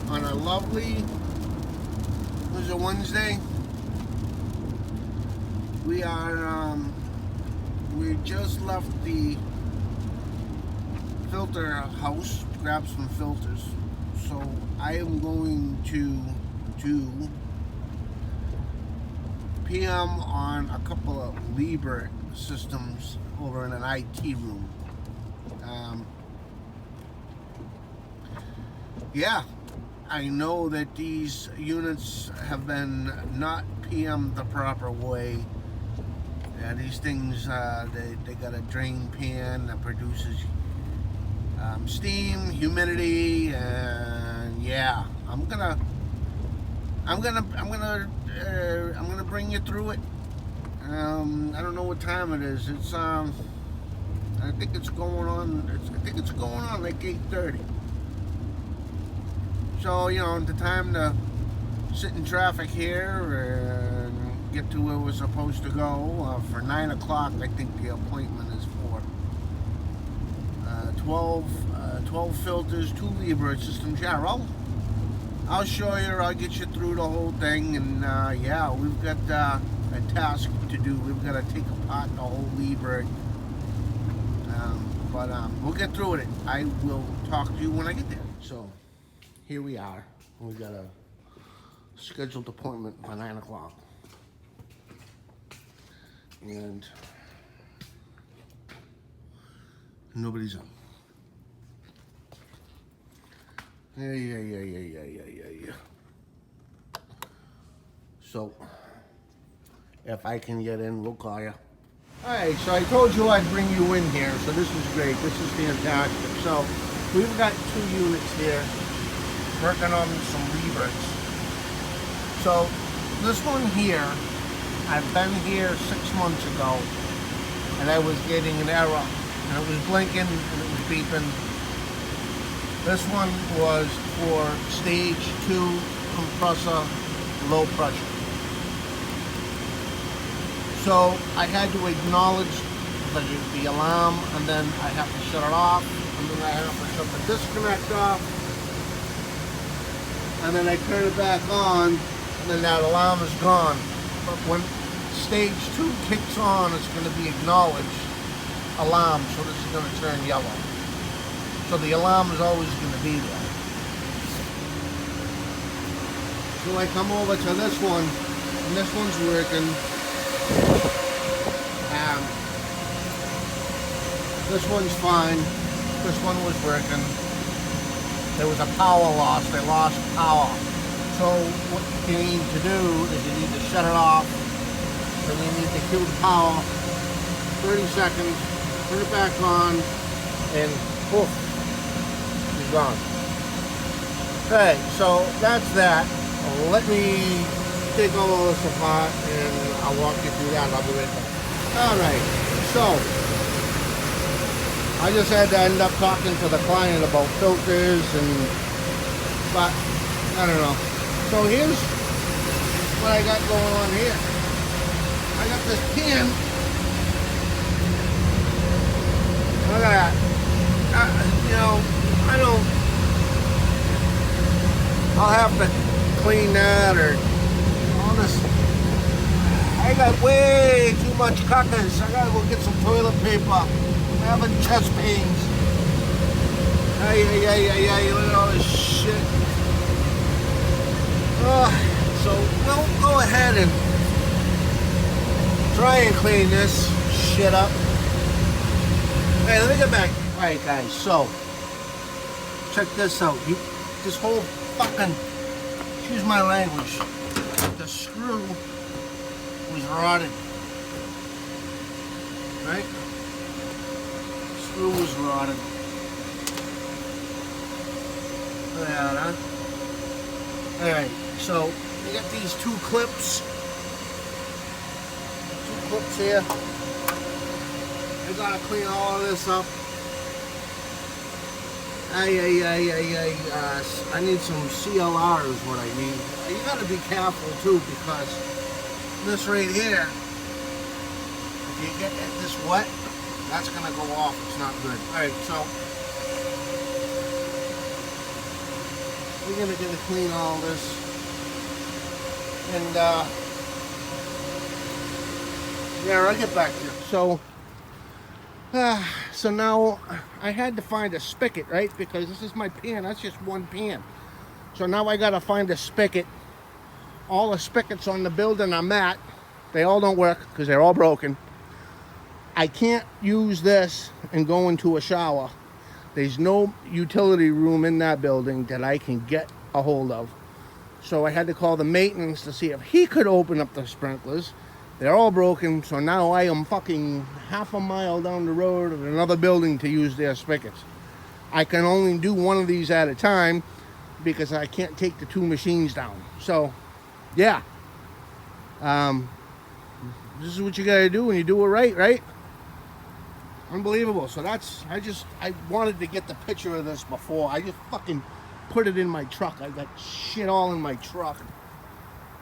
on a lovely, was it Wednesday? We just left the filter house to grab some filters. So I am going to do PM on a couple of Liebert systems over in an IT room. Yeah, I know that these units have been not PM'd the proper way. These things, they got a drain pan that produces steam, humidity, and yeah, I'm gonna bring you through it. I don't know what time it is. I think it's going on. I think it's going on like 8:30. So the time to sit in traffic here and get to where we're supposed to go for 9 o'clock. I think the appointment is for 12 filters, 2 Liebert systems. Yeah, I'll show you. I'll get you through the whole thing, and yeah, we've got a task to do. We've got to take apart the whole Liebert, but we'll get through it. I will talk to you when I get there. So here we are. We got a scheduled appointment for 9 o'clock, and nobody's up. Yeah. So, if I can get in, we'll call you. Alright, so I told you I'd bring you in here, so this is great. This is fantastic. So, we've got 2 units here, working on some Lieberts. So, this one here, I've been here 6 months ago, and I was getting an error, and it was blinking, and it was beeping. This one was for stage 2 compressor, low pressure. So I had to acknowledge the alarm, and then I have to shut it off, and then I have to shut the disconnect off, and then I turn it back on, and then that alarm is gone. But when stage 2 kicks on, it's going to be acknowledged alarm, so this is going to turn yellow. So the alarm is always going to be there. So I come over to this one, and this one's working. This one's fine. This one was working. There was a power loss. They lost power. So what you need to do is you need to shut it off. Then you need to kill the power. 30 seconds. Turn it back on, and poof. Gone. Okay, so that's that. Let me take all this apart and I'll walk you through that. I'll be right back. Alright, so I just had to end up talking to the client about filters, but I don't know. So here's what I got going on here. I got this pan. Look at that. I'll have to clean that or all this. I got way too much cuckers. I gotta go get some toilet paper. I'm having chest pains. Ay, look at all this shit. So we'll go ahead and try and clean this shit up. Hey, let me get back. Alright guys, so check this out. This whole fucking, excuse my language, the screw was rotted. Right? Screw was rotted. Look at that, huh? Alright, so we got these 2 clips. 2 clips here. I gotta clean all of this up. I need some CLR is what I need. You gotta be careful too, because this right here, if you get this wet, that's gonna go off. It's not good. Alright, so we're gonna clean all this. And yeah, I'll get back to you. So now I had to find a spigot, right? Because this is my pan. That's just one pan. So now I gotta find a spigot. All the spigots on the building I'm at, they all don't work because they're all broken. I can't use this and go into a shower. There's no utility room in that building that I can get a hold of. So I had to call the maintenance to see if he could open up the sprinklers. They're all broken, so now I am fucking half a mile down the road of another building to use their spigots. I can only do one of these at a time because I can't take the two machines down. So, yeah. This is what you gotta do when you do it right, right? Unbelievable. So that's, I wanted to get the picture of this before. I just fucking put it in my truck. I got shit all in my truck.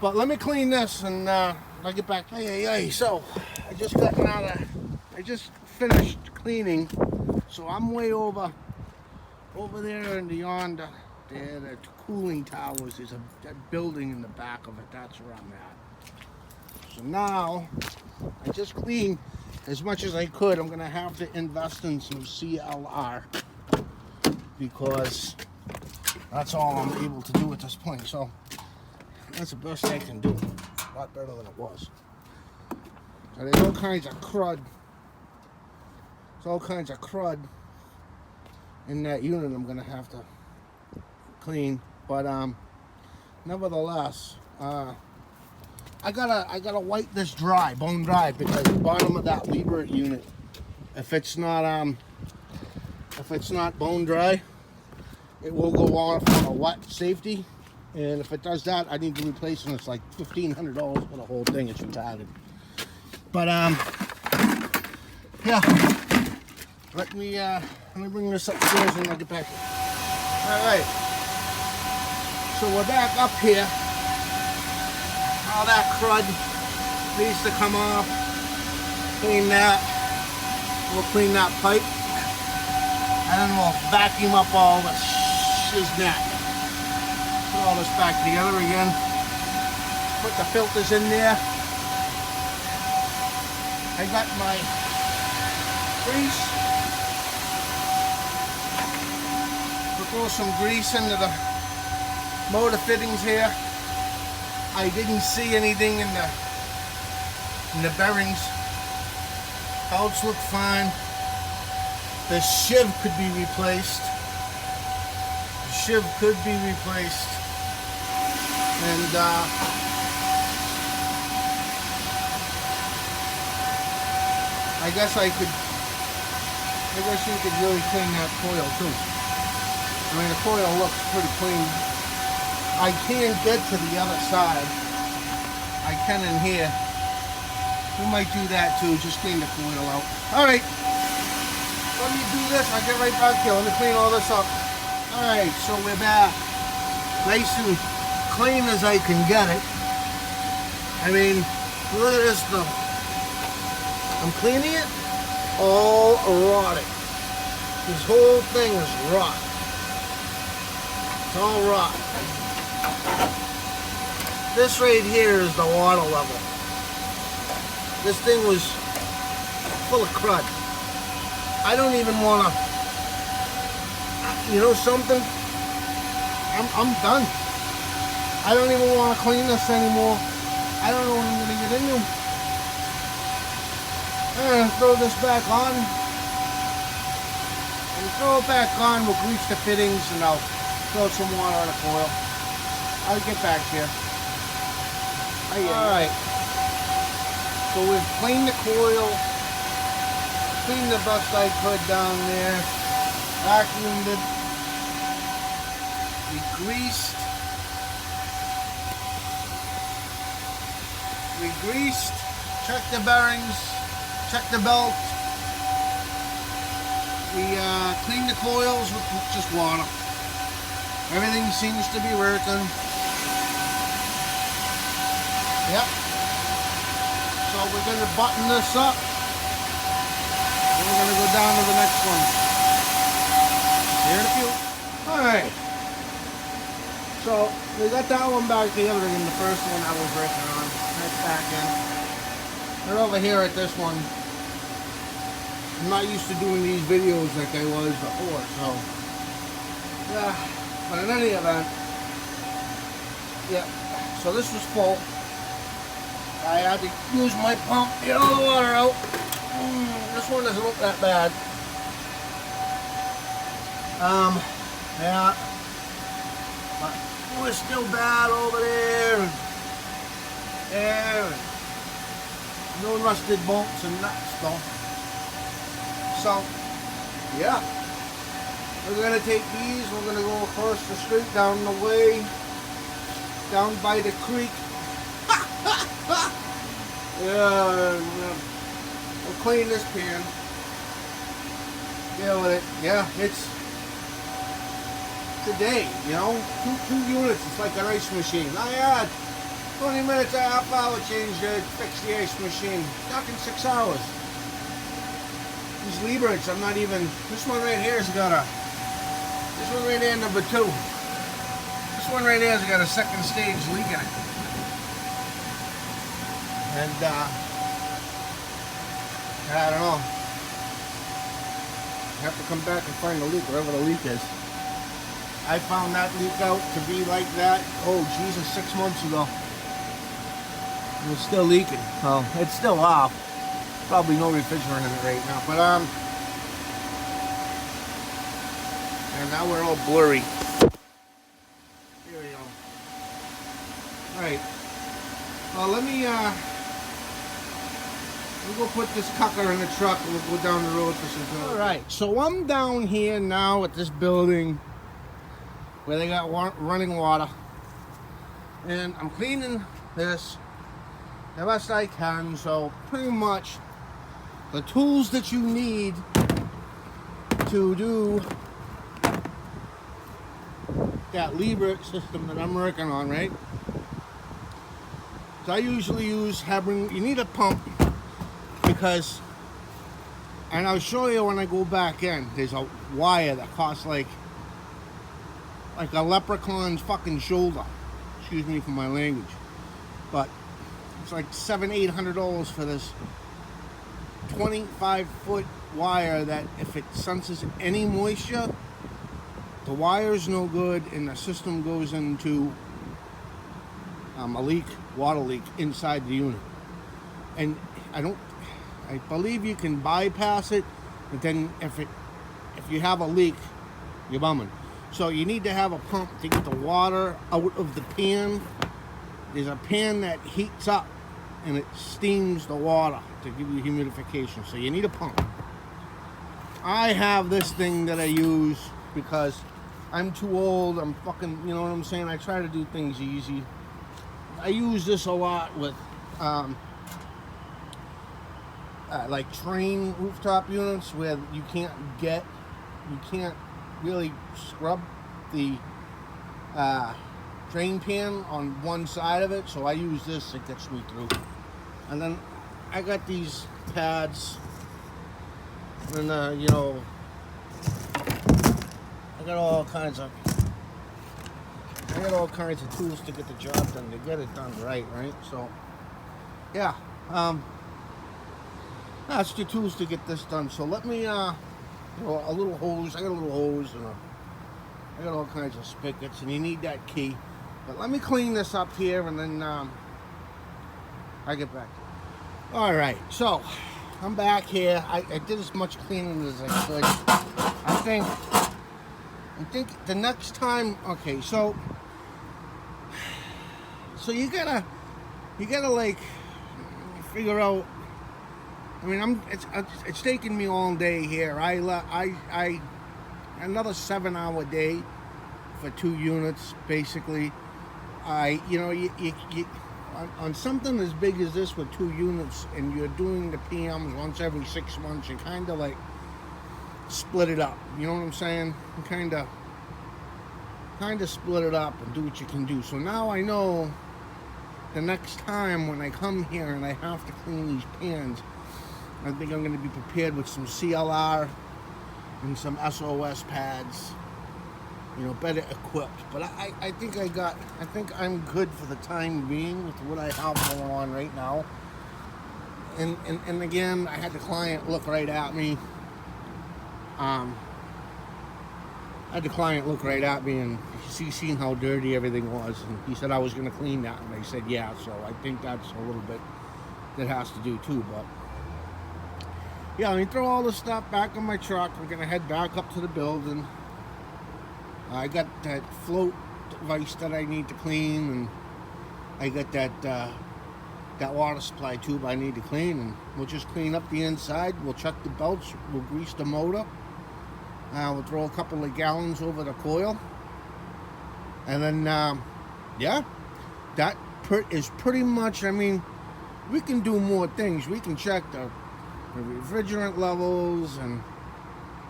But let me clean this and I'll get back. Hey. So I just finished cleaning. So I'm way over there in the yonder. There, the cooling towers. There's a building in the back of it. That's where I'm at. So now I just cleaned as much as I could. I'm gonna have to invest in some CLR because that's all I'm able to do at this point. So that's the best I can do. A lot better than it was. So there's all kinds of crud. There's all kinds of crud in that unit I'm gonna have to clean. But nevertheless, I gotta wipe this dry, bone dry, because the bottom of that Liebert unit, if it's not bone dry, it will go off on a wet safety. And if it does that, I need to replace it. And it's like $1,500 for the whole thing. It's retarded. But yeah. Let me bring this upstairs and I'll get back. All right. So we're back up here. All that crud needs to come off. Clean that. We'll clean that pipe. And then we'll vacuum up all the shiznit. Put all this back together again. Put the filters in there. I got my grease. We'll throw some grease into the motor fittings here. I didn't see anything in the bearings. Belts look fine. The shiv could be replaced. The shiv could be replaced. And I guess you could really clean that coil too. I mean, the coil looks pretty clean. I can get to the other side. I can in here. We might do that too, just clean the coil out. Alright. Let me do this, I'll get right back here. Let me clean all this up. Alright, so we're back. Nice and clean as I can get it. I mean, look at this stuff. I'm cleaning it all rotted. This whole thing is rot. It's all rot. This right here is the water level. This thing was full of crud. I don't even want to, you know something? I'm done. I don't even want to clean this anymore. I don't know what I'm going to get into. And throw this back on. And throw it back on. We'll grease the fittings and I'll throw some water on the coil. I'll get back here. Alright. So we've cleaned the coil. Cleaned the best I could down there. Vacuumed it. We greased. Checked the bearings. Checked the belt. We cleaned the coils with just water. Everything seems to be working. Yep. So we're going to button this up. And we're going to go down to the next one. Here in a few. Alright. So we got that one back together again, the first one I was working on. That's back in. They're over here at this one. I'm not used to doing these videos like I was before, so yeah. But in any event, yeah. So this was full. I had to use my pump to get all the water out. This one doesn't look that bad. Yeah. But it was still bad over there. And there. And no rusted bolts and nuts though. So, yeah. We're going to take these. We're going to go across the street down the way. Down by the creek. Yeah, we'll clean this pan. Deal with it. Yeah, it's today, you know, two units. It's like an ice machine. I had 20 minutes, a half hour change to fix the ice machine. Talking 6 hours. These Lieberts, I'm not even. This one right here has got a. This one right there, number 2. This one right there has got a second stage leak in it. And, I don't know. I have to come back and find the leak, wherever the leak is. I found that leak out to be like that, oh Jesus, 6 months ago. It was still leaking. Oh, it's still off. Probably no refrigerant in it right now. But, and now we're all blurry. Here we go. Alright. Well, let me we'll go put this cucker in the truck and we'll go down the road for some good. Alright, so I'm down here now at this building where they got running water. And I'm cleaning this the best I can, so pretty much the tools that you need to do that Liebert system that I'm working on, right? So I usually use you need a pump because, and I'll show you when I go back in, there's a wire that costs like a leprechaun's fucking shoulder. Excuse me for my language. But it's like $700-800 for this 25-foot wire that if it senses any moisture, the wire's no good and the system goes into a leak, water leak inside the unit. And I believe you can bypass it, but then if you have a leak, you're bumming. So you need to have a pump to get the water out of the pan. There's a pan that heats up and it steams the water to give you humidification. So you need a pump. I have this thing that I use because I'm too old. I'm fucking, you know what I'm saying? I try to do things easy. I use this a lot with like train rooftop units where you can't really scrub the drain pan on one side of it, so I use this, it gets me through. And then I got these pads, and you know, I got all kinds of tools to get the job done, to get it done right? So yeah, that's the tools to get this done. So let me you know, a little hose. I got a little hose and I got all kinds of spigots, and you need that key. But let me clean this up here, and then I get back to it. All right, so I'm back here. I did as much cleaning as I could. I think the next time. Okay, so you gotta like figure out. I mean, it's taking me all day here. I another 7-hour day for 2 units basically. You know, you on something as big as this with 2 units, and you're doing the PMs once every 6 months, you kind of like split it up. You know what I'm saying? You kind of split it up and do what you can do. So now I know the next time when I come here and I have to clean these pans, I think I'm going to be prepared with some CLR and some SOS pads you know, better equipped. But I think I think I'm good for the time being with what I have going on right now. And again, I had the client look right at me. I had the client look right at me and seen how dirty everything was, and he said I was going to clean that, and I said yeah. So I think that's a little bit that has to do too. But yeah, let me throw all this stuff back on my truck. We're going to head back up to the building. I got that float device that I need to clean, and I got that water supply tube I need to clean, and we'll just clean up the inside. We'll check the belts. We'll grease the motor. We'll throw a couple of gallons over the coil, and then yeah, that is pretty much. I mean, we can do more things. We can check the refrigerant levels, and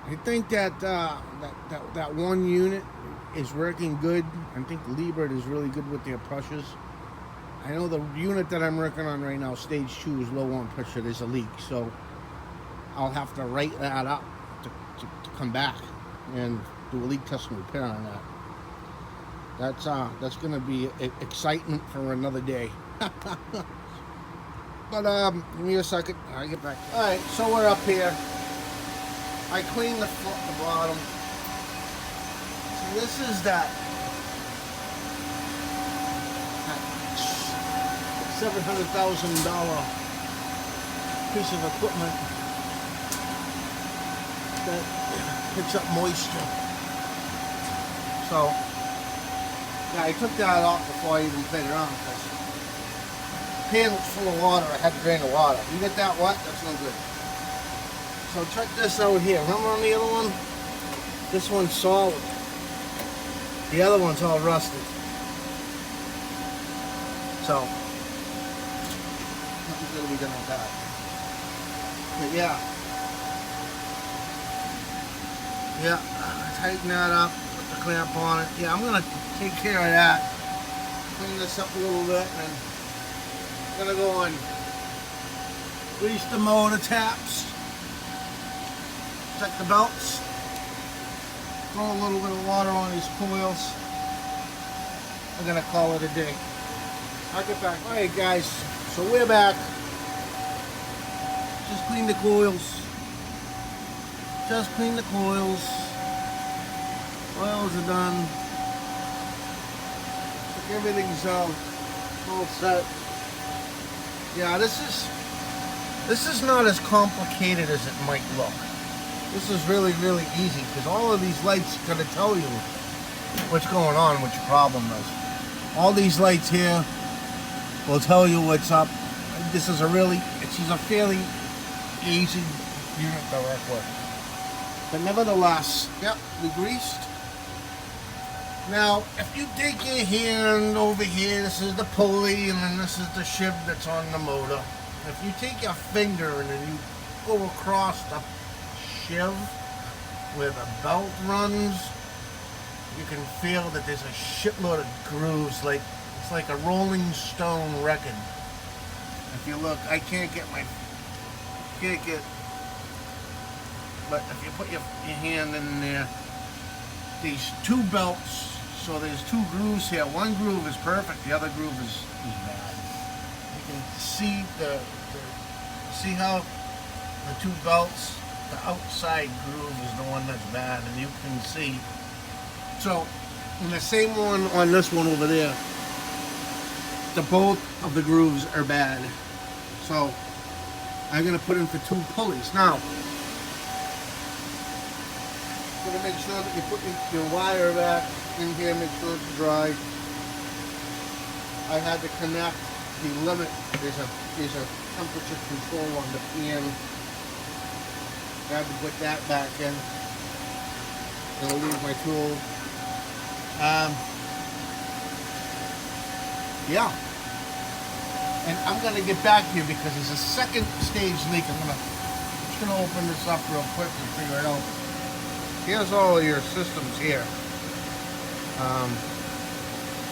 I think that that one unit is working good. I think Liebert is really good with their pressures. I know the unit that I'm working on right now, stage 2, is low on pressure. There's a leak, so I'll have to write that up to come back and do a leak test and repair on that. That's going to be excitement for another day. But give me a second. I'll get back. All right, so we're up here. I cleaned the bottom. So this is that $700,000 piece of equipment that picks up moisture. So yeah, I took that off before I even played around because the pan was full of water. I had to drain the water. You get that wet, that's no good. So check this out here. Remember on the other one? This one's solid. The other one's all rusted. So nothing's gonna be done with that. But yeah, tighten that up, put the clamp on it. Yeah, I'm gonna take care of that. Clean this up a little bit, and I'm gonna go and grease the motor taps, check the belts, throw a little bit of water on these coils. I'm gonna call it a day. I'll get back. All right, guys. So we're back. Just clean the coils. Just clean the coils. Oils are done. Everything's all set. Yeah, this is not as complicated as it might look. This is really, really easy because all of these lights are going to tell you what's going on, what your problem is. All these lights here will tell you what's up. This is a fairly easy unit to work with. But nevertheless, yep, we greased. Now, if you take your hand over here, this is the pulley, and then this is the shiv that's on the motor. If you take your finger and then you go across the shiv where the belt runs, you can feel that there's a shitload of grooves, like it's like a Rolling Stone record. If you look, I can't get, but if you put your hand in there, these two belts, so there's two grooves here. One groove is perfect, the other groove is bad. You can see see how the two belts, the outside groove is the one that's bad, and you can see. So, in the same one on this one over there, both of the grooves are bad. So, I'm going to put in for two pulleys. Now, you're going to make sure that you put your wire back in here, make sure it's dry. I had to connect the limit. There's a temperature control on the pan. I had to put that back in. I'll leave my tool. Yeah. And I'm going to get back to you because there's a second stage leak. I'm just going to open this up real quick and figure it out. Here's all of your systems here.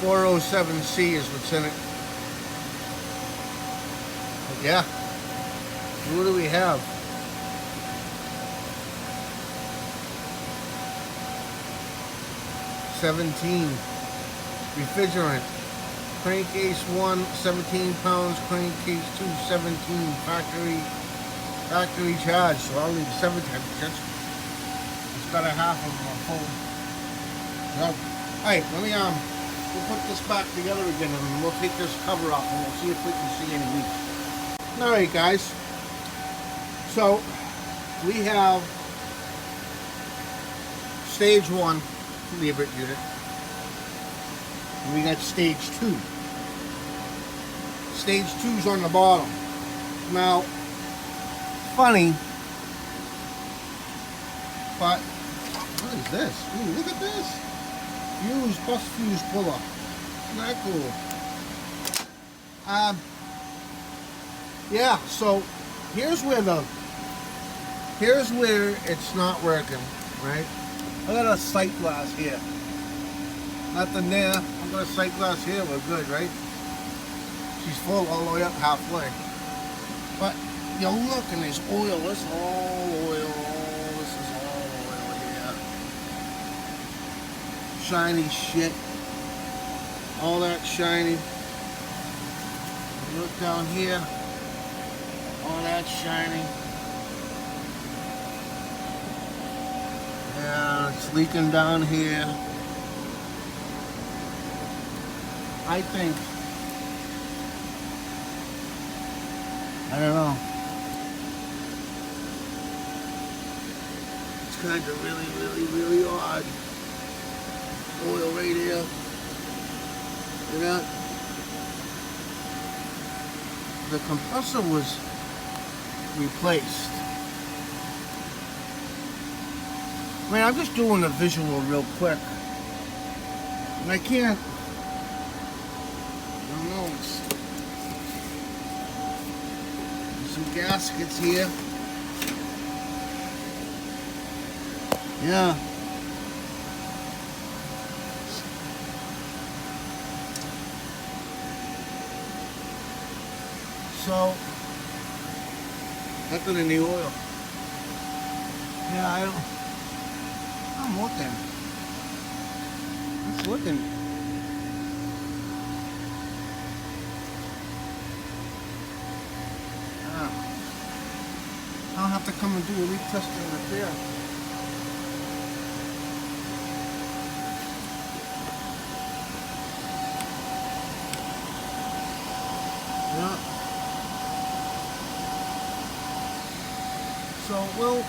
407C is what's in it. But yeah. What do we have? 17. Refrigerant. Crankcase 1, 17 pounds. Crankcase 2, 17. Factory charge. So I'll need 7 temperatures. It's got a half of them full. So, alright, we'll put this back together again and we'll take this cover off and we'll see if we can see any leaks. Alright guys, so we have stage 1 Liebert unit and we got stage 2. Stage 2's on the bottom. Now, funny, but what is this? Ooh, look at this. Bus fuse puller. Isn't that cool? Yeah, so here's where it's not working, right? I got a sight glass here. Nothing there. I've got a sight glass here. We're good, right? She's full all the way up halfway. But you look and there's oil. This is all oil. This is all oil here. Shiny shit. All that shiny. You look down here. All that shiny. Yeah, it's leaking down here. I think, I don't know. It's kind of really odd. Oil right here. You know? The compressor was replaced. I mean, I'm just doing a visual real quick. And I can't, I don't know, there's some gaskets here. Yeah. So, nothing in the oil. Yeah, I'm looking. It's looking. I'll have to come and do a leak test and repair. Yeah. So we'll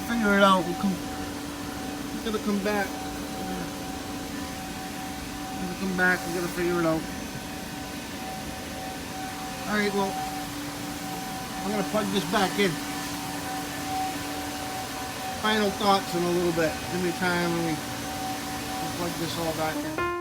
figure it out. We're gonna come back. We're gonna figure it out. Alright, well, I'm gonna plug this back in. Final thoughts in a little bit. Give me time and we plug this all back in.